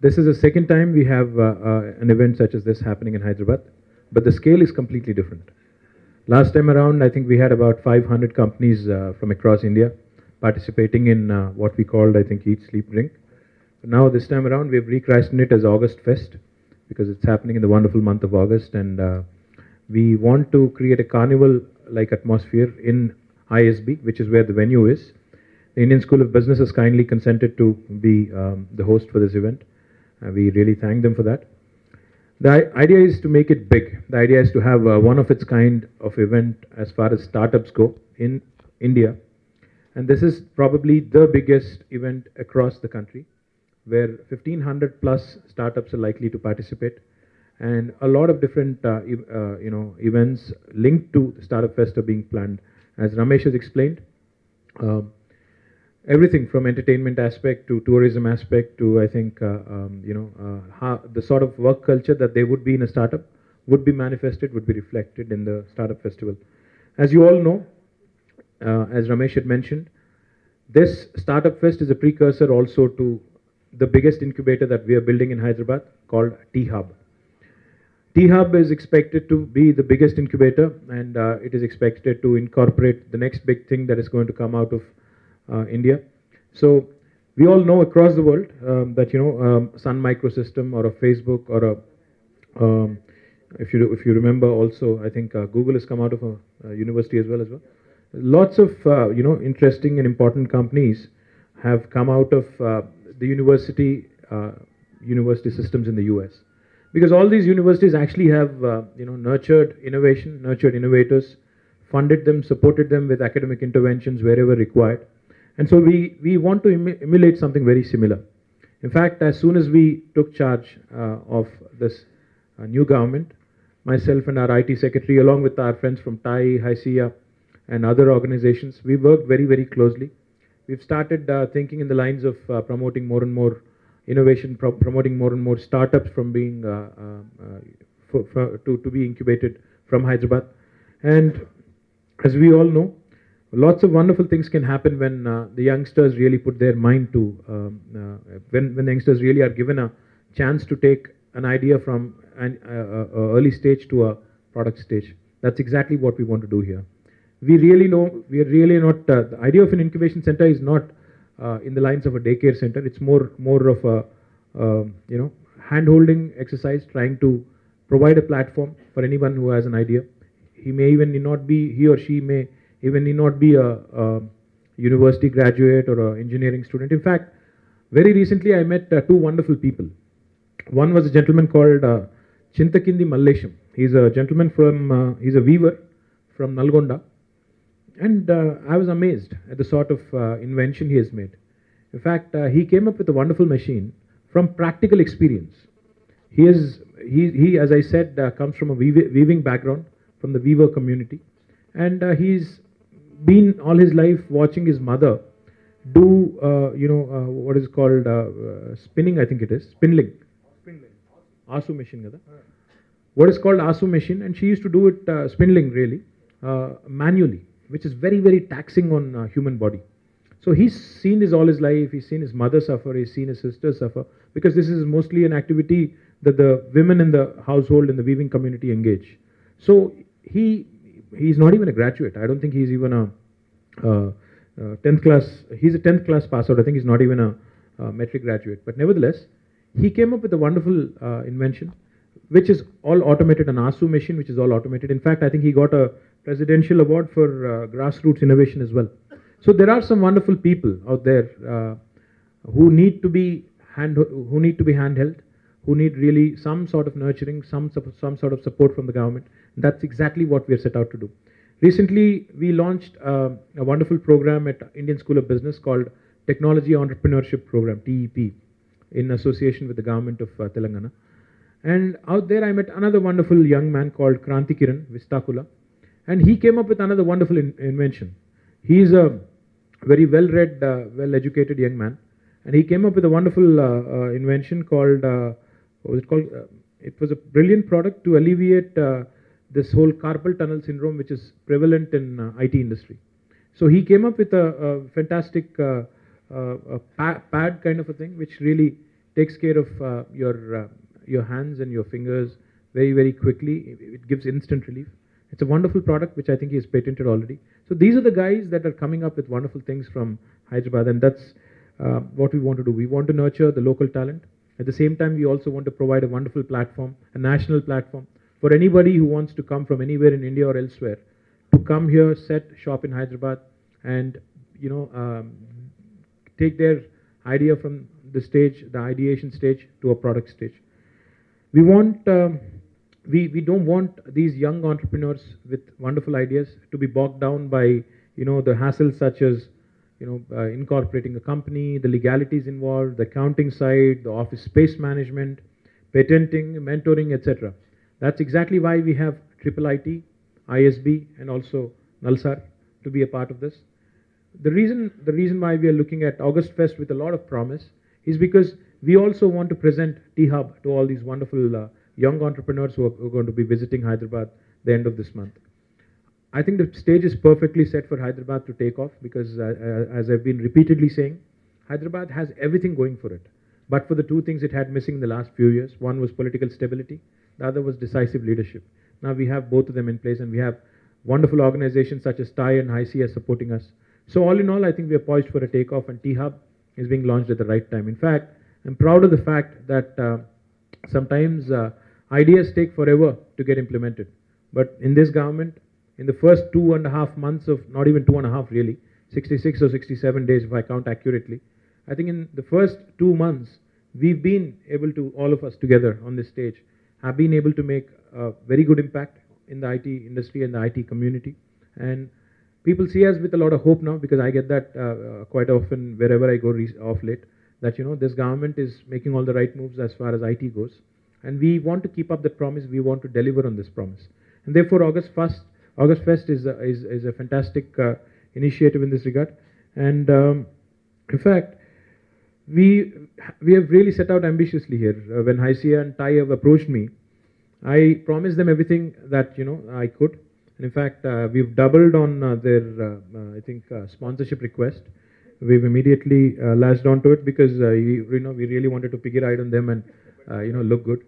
This is the second time we have an event such as this happening in Hyderabad, but the scale is completely different. Last time around, I think we had about 500 companies from across India participating in what we called, I think, Eat, Sleep, Drink. Now, this time around, we've rechristened it as August Fest because it's happening in the wonderful month of August, and we want to create a carnival-like atmosphere in ISB, which is where the venue is. The Indian School of Business has kindly consented to be the host for this event. We really thank them for that. The idea is to make it big. The idea is to have one of its kind of event as far as startups go in India. And this is probably the biggest event across the country, where 1500 plus startups are likely to participate. And a lot of different events linked to the Startup Fest are being planned. As Ramesh has explained, everything from entertainment aspect to tourism aspect to, I think, how the sort of work culture that there would be in a startup would be manifested, would be reflected in the Startup Festival. As you all know, as Ramesh had mentioned, this Startup Fest is a precursor also to the biggest incubator that we are building in Hyderabad called T-Hub. T-Hub is expected to be the biggest incubator, and it is expected to incorporate the next big thing that is going to come out of India. So we all know across the world that Sun Microsystem or a Facebook or a if you remember also, I think Google has come out of a university as well. Lots of interesting and important companies have come out of the university systems in the US, because all these universities actually have nurtured innovation, nurtured innovators, funded them, supported them with academic interventions wherever required. And so we want to emulate something very similar. In fact, as soon as we took charge of this new government, myself and our IT secretary, along with our friends from TAI, HICIA, and other organizations, we worked very, very closely. We've started thinking in the lines of promoting more and more innovation, promoting more and more startups from being to be incubated from Hyderabad. And as we all know, lots of wonderful things can happen when the youngsters really put their mind to, when the youngsters really are given a chance to take an idea from an early stage to a product stage. That's exactly what we want to do here. We really know, we are really not, the idea of an incubation center is not in the lines of a daycare center. It's more of a, hand-holding exercise, trying to provide a platform for anyone who has an idea. He or she may even need not be a university graduate or an engineering student. In fact, very recently I met two wonderful people. One was a gentleman called Chintakindi Mallesham. He's a gentleman from, he's a weaver from Nalgonda. And I was amazed at the sort of invention he has made. In fact, he came up with a wonderful machine from practical experience. He, as I said, comes from a weaving background, from the weaver community. And he's been all his life watching his mother do, what is called spinning, I think it is, spindling. Asu machine. What is called Asu machine, and she used to do it spindling really, manually, which is very, very taxing on human body. So he's seen this all his life, he's seen his mother suffer, he's seen his sister suffer, because this is mostly an activity that the women in the household, in the weaving community engage. So he's not even a graduate. I don't think he's even a 10th class, he's a 10th class pass out. I think he's not even a metric graduate. But nevertheless, he came up with a wonderful invention, which is all automated, an ASU machine, which is all automated. In fact, I think he got a presidential award for grassroots innovation as well. So there are some wonderful people out there who need to be handheld, who need really some sort of nurturing, some sort of support from the government. That's exactly what we are set out to do. Recently, we launched a wonderful program at Indian School of Business called Technology Entrepreneurship Program, TEP, in association with the government of Telangana. And out there, I met another wonderful young man called Kranti Kiran Vistakula, and he came up with another wonderful invention. He is a very well-read, well-educated young man, and he came up with a wonderful invention called, what was it called? It was a brilliant product to alleviate this whole carpal tunnel syndrome, which is prevalent in IT industry. So he came up with a fantastic pad kind of a thing, which really takes care of your hands and your fingers very, very quickly. It gives instant relief. It's a wonderful product which I think is patented already. So these are the guys that are coming up with wonderful things from Hyderabad, and that's what we want to do. We want to nurture the local talent. At the same time, we also want to provide a wonderful platform, a national platform, for anybody who wants to come from anywhere in India or elsewhere to come here, set shop in Hyderabad, and take their idea from the stage, the ideation stage, to a product stage. We want. We don't want these young entrepreneurs with wonderful ideas to be bogged down by the hassles such as incorporating a company, the legalities involved, the accounting side, the office space management, patenting, mentoring, etc. That's exactly why we have Triple IT, ISB, and also Nalsar to be a part of this. The reason why we are looking at August Fest with a lot of promise is because we also want to present T-Hub to all these wonderful young entrepreneurs who are going to be visiting Hyderabad the end of this month. I think the stage is perfectly set for Hyderabad to take off because, as I've been repeatedly saying, Hyderabad has everything going for it. But for the two things it had missing in the last few years, one was political stability, the other was decisive leadership. Now we have both of them in place, and we have wonderful organizations such as TIE and ICS supporting us. So all in all, I think we are poised for a takeoff, and T-Hub is being launched at the right time. In fact, I'm proud of the fact that sometimes ideas take forever to get implemented. But in this government, in the first 2.5 months of, not even 2.5 really, 66 or 67 days if I count accurately, I think in the first 2 months, we've been able to, all of us together on this stage, have been able to make a very good impact in the IT industry and the IT community. And people see us with a lot of hope now, because I get that quite often wherever I go off late, that this government is making all the right moves as far as IT goes. And we want to keep up that promise. We want to deliver on this promise. And therefore, August Fest is a fantastic initiative in this regard. And in fact, we have really set out ambitiously here. When Hysia and TIE have approached me, I promised them everything that I could. And in fact, we've doubled on their I think sponsorship request. We've immediately latched onto it because we really wanted to pick it right on them and look good.